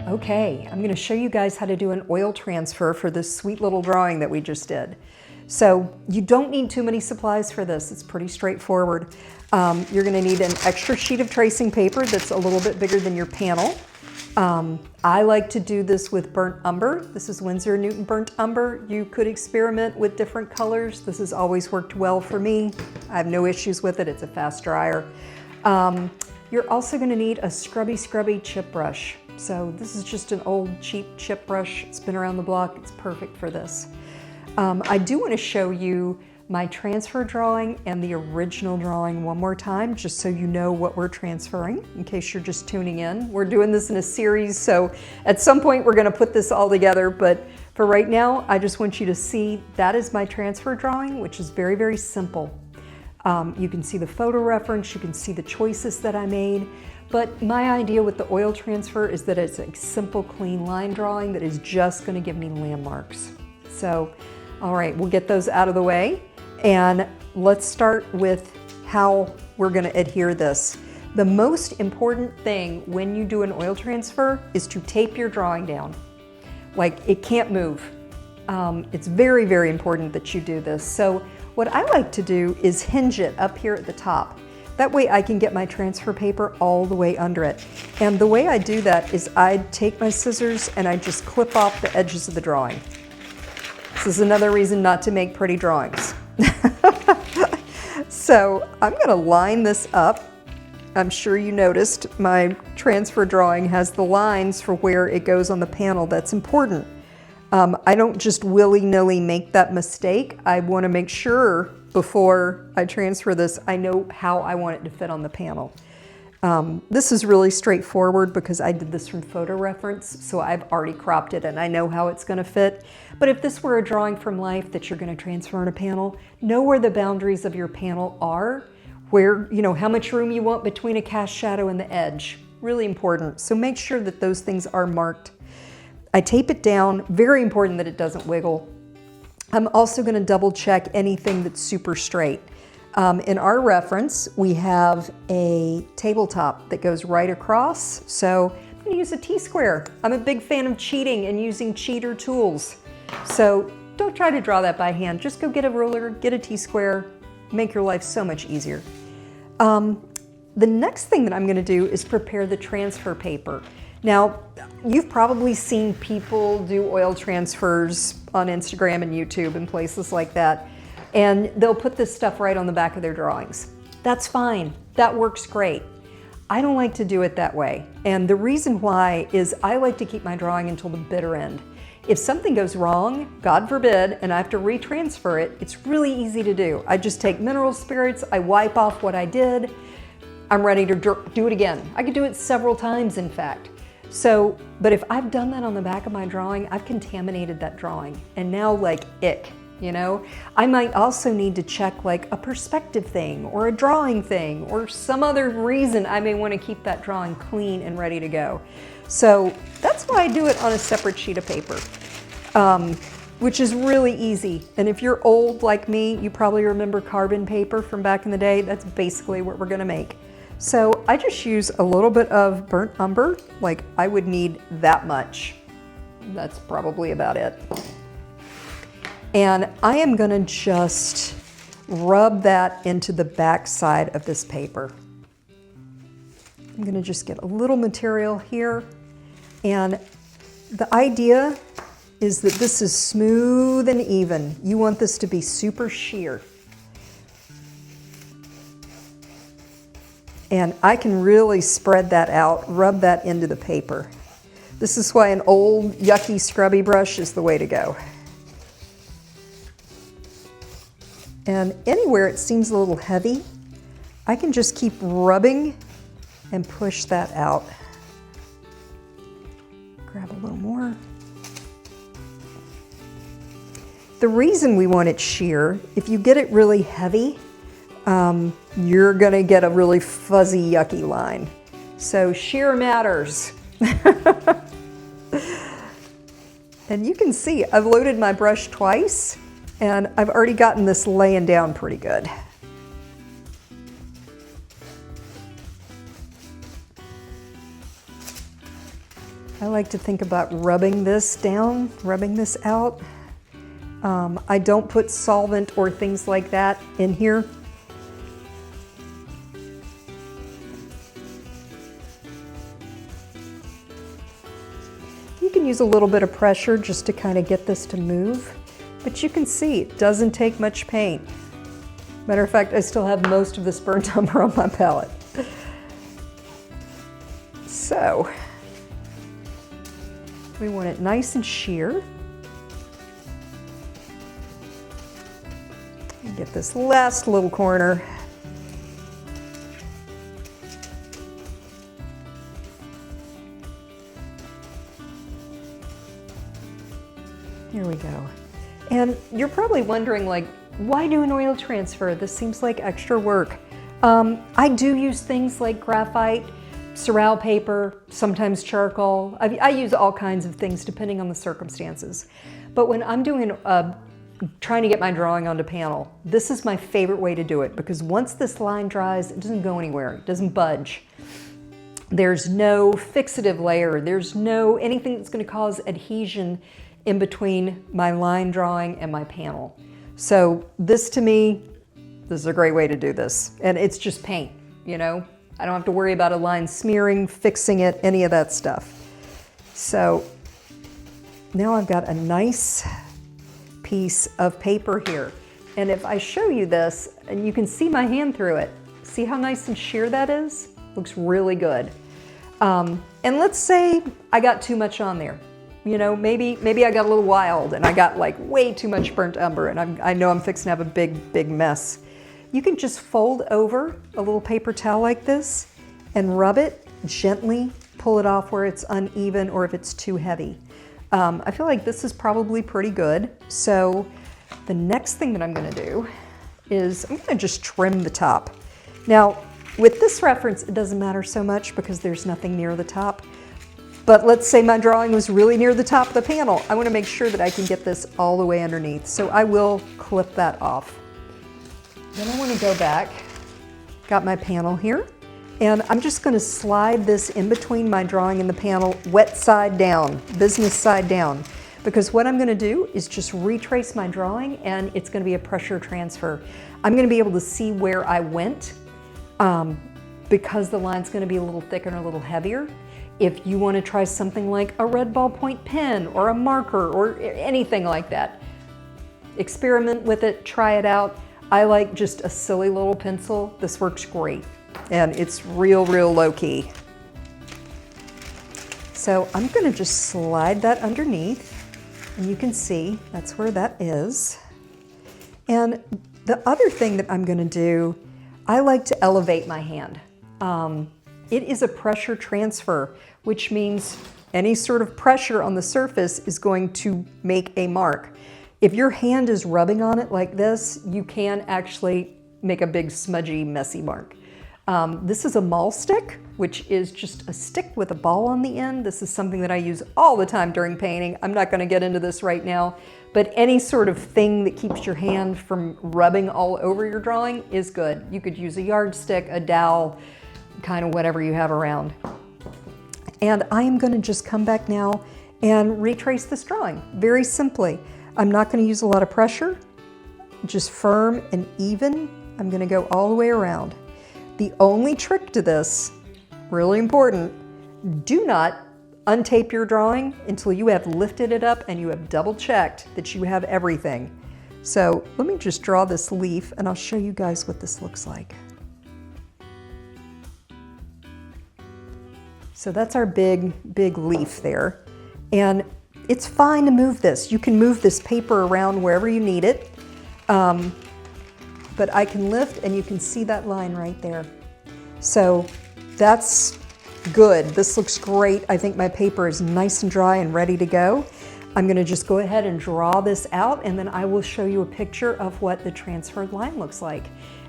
Okay, I'm going to show you guys how to do an oil transfer for this sweet little drawing that we just did. So you don't need too many supplies for this. It's pretty straightforward. You're going to need an extra sheet of tracing paper that's a little bit bigger than your panel. I like to do this with burnt umber. This is Winsor & Newton burnt umber. You could experiment with different colors. This has always worked well for me. I have no issues with it. It's a fast dryer. You're also going to need a scrubby chip brush. So this is just an old cheap chip brush. It's been around the block. It's perfect for this. I do want to show you my transfer drawing and the original drawing one more time, just so you know what we're transferring, in case you're just tuning in. We're doing this in a series, so at some point we're going to put this all together, but for right now, I just want you to see that is my transfer drawing, which is very, very simple. You can see the photo reference, you can see the choices that I made, but my idea with the oil transfer is that it's a simple, clean line drawing that is just going to give me landmarks. So, all right, we'll get those out of the way, and let's start with how we're going to adhere this. The most important thing when you do an oil transfer is to tape your drawing down. Like, it can't move. It's very, very important that you do this. So what I like to do is hinge it up here at the top. That way I can get my transfer paper all the way under it. And the way I do that is I take my scissors and I just clip off the edges of the drawing. This is another reason not to make pretty drawings. So I'm going to line this up. I'm sure you noticed my transfer drawing has the lines for where it goes on the panel. That's important. I don't just willy-nilly make that mistake. I want to make sure before I transfer this, I know how I want it to fit on the panel. This is really straightforward because I did this from photo reference, so I've already cropped it and I know how it's going to fit. But if this were a drawing from life that you're going to transfer on a panel, know where the boundaries of your panel are, where, you know, how much room you want between a cast shadow and the edge. Really important. So make sure that those things are marked. I tape it down. Very important that it doesn't wiggle. I'm also going to double check anything that's super straight. In our reference, we have a tabletop that goes right across, so I'm going to use a T-square. I'm a big fan of cheating and using cheater tools. So don't try to draw that by hand. Just go get a ruler, get a T-square, make your life so much easier. The next thing that I'm going to do is prepare the transfer paper. Now, you've probably seen people do oil transfers on Instagram and YouTube and places like that, and they'll put this stuff right on the back of their drawings. That's fine. That works great. I don't like to do it that way, and the reason why is I like to keep my drawing until the bitter end. If something goes wrong, God forbid, and I have to retransfer it, it's really easy to do. I just take mineral spirits, I wipe off what I did, I'm ready to do it again. I could do it several times, in fact. So, but if I've done that on the back of my drawing, I've contaminated that drawing, and now like ick, you know? I might also need to check like a perspective thing or a drawing thing or some other reason I may want to keep that drawing clean and ready to go. So that's why I do it on a separate sheet of paper, which is really easy. And if you're old like me, you probably remember carbon paper from back in the day. That's basically what we're gonna make. So I just use a little bit of burnt umber, like I would need that much. That's probably about it. And I am gonna just rub that into the back side of this paper. I'm gonna just get a little material here. And the idea is that this is smooth and even. You want this to be super sheer. And I can really spread that out, rub that into the paper. This is why an old, yucky, scrubby brush is the way to go. And anywhere it seems a little heavy, I can just keep rubbing and push that out. Grab a little more. The reason we want it sheer, if you get it really heavy, you're gonna get a really fuzzy, yucky line. So sheer matters. And you can see I've loaded my brush twice and I've already gotten this laying down pretty good. I like to think about rubbing this down, rubbing this out. I don't put solvent or things like that in here. You can use a little bit of pressure just to kind of get this to move, but you can see it doesn't take much paint. Matter of fact, I still have most of this burnt umber on my palette. So, we want it nice and sheer. And get this last little corner. Here we go. And you're probably wondering, like, why do an oil transfer? This seems like extra work. I do use things like graphite, Saral paper, sometimes charcoal. I use all kinds of things depending on the circumstances. But when I'm doing trying to get my drawing onto panel, this is my favorite way to do it, because once this line dries, it doesn't go anywhere. It doesn't budge. There's no fixative layer. There's no anything that's going to cause adhesion in between my line drawing and my panel. So this, to me, this is a great way to do this. And it's just paint, you know? I don't have to worry about a line smearing, fixing it, any of that stuff. So now I've got a nice piece of paper here. And if I show you this, and you can see my hand through it, see how nice and sheer that is? Looks really good. And let's say I got too much on there. You know, maybe I got a little wild and I got like way too much burnt umber, and I know I'm fixing to have a big mess. You can just fold over a little paper towel like this and rub it gently, pull it off where it's uneven or if it's too heavy. I feel like this is probably pretty good. So the next thing that I'm gonna do is I'm gonna just trim the top. Now, with this reference, it doesn't matter so much because there's nothing near the top. But let's say my drawing was really near the top of the panel. I want to make sure that I can get this all the way underneath. So I will clip that off. Then I want to go back, got my panel here, and I'm just going to slide this in between my drawing and the panel, wet side down, business side down. Because what I'm going to do is just retrace my drawing, and it's going to be a pressure transfer. I'm going to be able to see where I went because the line's going to be a little thicker and a little heavier. If you want to try something like a red ballpoint pen or a marker or anything like that, experiment with it, try it out. I like just a silly little pencil. This works great, and it's real low key. So I'm going to just slide that underneath, and you can see that's where that is. And the other thing that I'm going to do, I like to elevate my hand. It is a pressure transfer, which means any sort of pressure on the surface is going to make a mark. If your hand is rubbing on it like this, you can actually make a big smudgy, messy mark. This is a maul stick, which is just a stick with a ball on the end. This is something that I use all the time during painting. I'm not going to get into this right now, but any sort of thing that keeps your hand from rubbing all over your drawing is good. You could use a yardstick, a dowel, kind of whatever you have around. And I am going to just come back now and retrace this drawing very simply. I'm not going to use a lot of pressure, just firm and even. I'm going to go all the way around. The only trick to this, really important, do not untape your drawing until you have lifted it up and you have double checked that you have everything. So let me just draw this leaf and I'll show you guys what this looks like. So that's our big leaf there. And it's fine to move this. You can move this paper around wherever you need it. But I can lift and you can see that line right there. So that's good. This looks great. I think my paper is nice and dry and ready to go. I'm going to just go ahead and draw this out, and then I will show you a picture of what the transferred line looks like.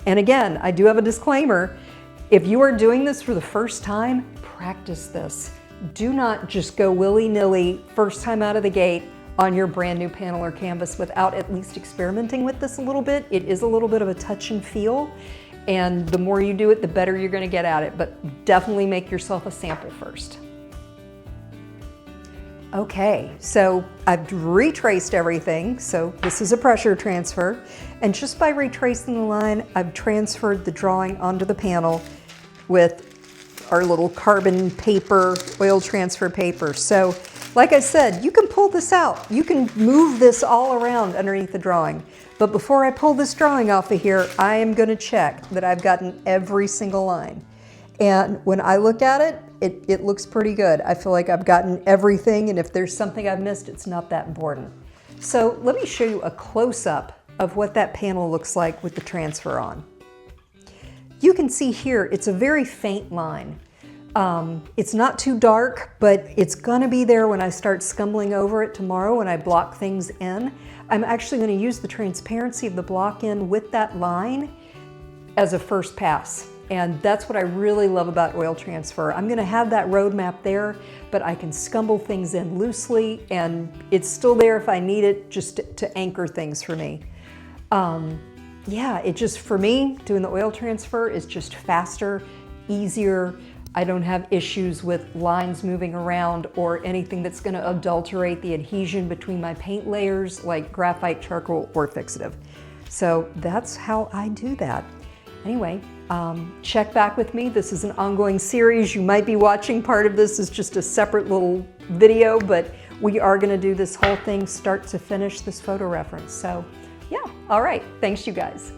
And again, I do have a disclaimer. If you are doing this for the first time, practice this. Do not just go willy-nilly first time out of the gate on your brand new panel or canvas without at least experimenting with this a little bit. It is a little bit of a touch and feel, and the more you do it, the better you're going to get at it, but definitely make yourself a sample first. Okay, so I've retraced everything. So this is a pressure transfer. And just by retracing the line, I've transferred the drawing onto the panel with our little carbon paper, oil transfer paper. So like I said, you can pull this out. You can move this all around underneath the drawing. But before I pull this drawing off of here, I am gonna check that I've gotten every single line. And when I look at it, it looks pretty good. I feel like I've gotten everything, and if there's something I've missed, it's not that important. So let me show you a close-up of what that panel looks like with the transfer on. You can see here, it's a very faint line. It's not too dark, but it's gonna be there when I start scumbling over it tomorrow when I block things in. I'm actually gonna use the transparency of the block in with that line as a first pass. And that's what I really love about oil transfer. I'm gonna have that roadmap there, but I can scumble things in loosely, and it's still there if I need it, just to anchor things for me. Yeah, it just, for me, doing the oil transfer is just faster, easier. I don't have issues with lines moving around or anything that's gonna adulterate the adhesion between my paint layers like graphite, charcoal, or fixative. So that's how I do that. Anyway, check back with me. This is an ongoing series. You might be watching part of this as just a separate little video, but we are gonna do this whole thing start to finish, this photo reference. So yeah, all right, thanks you guys.